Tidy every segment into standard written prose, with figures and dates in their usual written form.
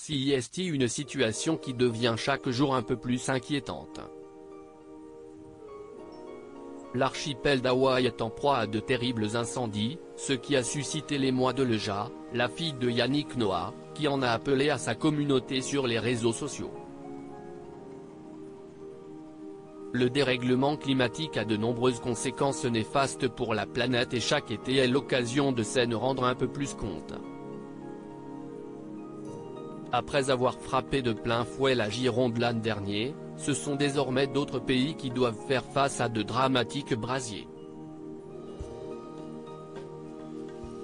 CIST, une situation qui devient chaque jour un peu plus inquiétante. L'archipel d'Hawaï est en proie à de terribles incendies, ce qui a suscité l'émoi de Leja, la fille de Yannick Noah, qui en a appelé à sa communauté sur les réseaux sociaux. Le dérèglement climatique a de nombreuses conséquences néfastes pour la planète et chaque été est l'occasion de s'en rendre un peu plus compte. Après avoir frappé de plein fouet la Gironde l'an dernier, ce sont désormais d'autres pays qui doivent faire face à de dramatiques brasiers.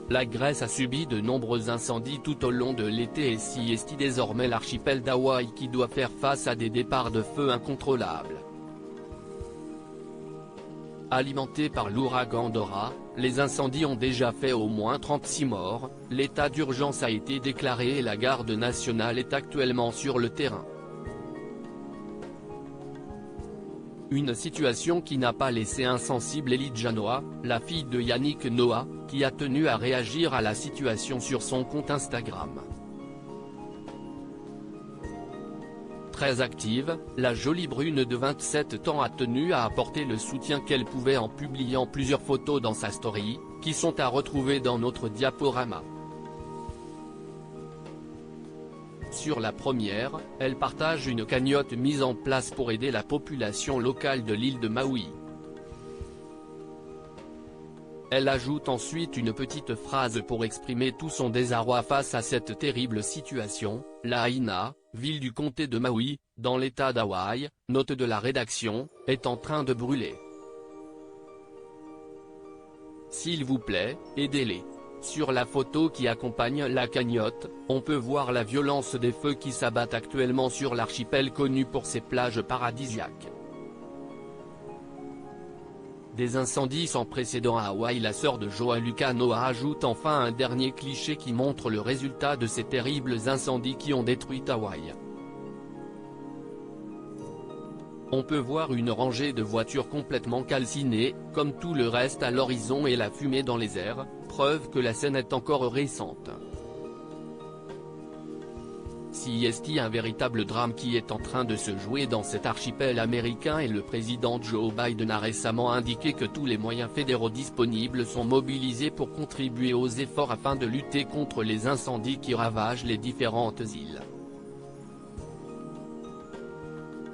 La Grèce a subi de nombreux incendies tout au long de l'été et CIST désormais l'archipel d'Hawaï qui doit faire face à des départs de feu incontrôlables. Alimentés par l'ouragan Dora, les incendies ont déjà fait au moins 36 morts, l'état d'urgence a été déclaré et la garde nationale est actuellement sur le terrain. Une situation qui n'a pas laissé insensible Elijah Noah, la fille de Yannick Noah, qui a tenu à réagir à la situation sur son compte Instagram. Très active, la jolie brune de 27 ans a tenu à apporter le soutien qu'elle pouvait en publiant plusieurs photos dans sa story, qui sont à retrouver dans notre diaporama. Sur la première, elle partage une cagnotte mise en place pour aider la population locale de l'île de Maui. Elle ajoute ensuite une petite phrase pour exprimer tout son désarroi face à cette terrible situation. Lahaina, ville du comté de Maui, dans l'état d'Hawaï, note de la rédaction, est en train de brûler. S'il vous plaît, aidez-les. Sur la photo qui accompagne la cagnotte, on peut voir la violence des feux qui s'abattent actuellement sur l'archipel connu pour ses plages paradisiaques. Des incendies sans précédent à Hawaï. La sœur de Joaluka Noah ajoute enfin un dernier cliché qui montre le résultat de ces terribles incendies qui ont détruit Hawaï. On peut voir une rangée de voitures complètement calcinées, comme tout le reste à l'horizon et la fumée dans les airs, preuve que la scène est encore récente. CIST, un véritable drame qui est en train de se jouer dans cet archipel américain et le président Joe Biden a récemment indiqué que tous les moyens fédéraux disponibles sont mobilisés pour contribuer aux efforts afin de lutter contre les incendies qui ravagent les différentes îles.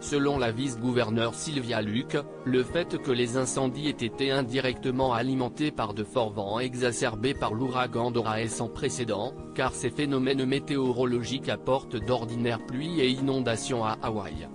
Selon la vice-gouverneure Sylvia Luke, le fait que les incendies aient été indirectement alimentés par de forts vents exacerbés par l'ouragan Dora est sans précédent, car ces phénomènes météorologiques apportent d'ordinaires pluies et inondations à Hawaï.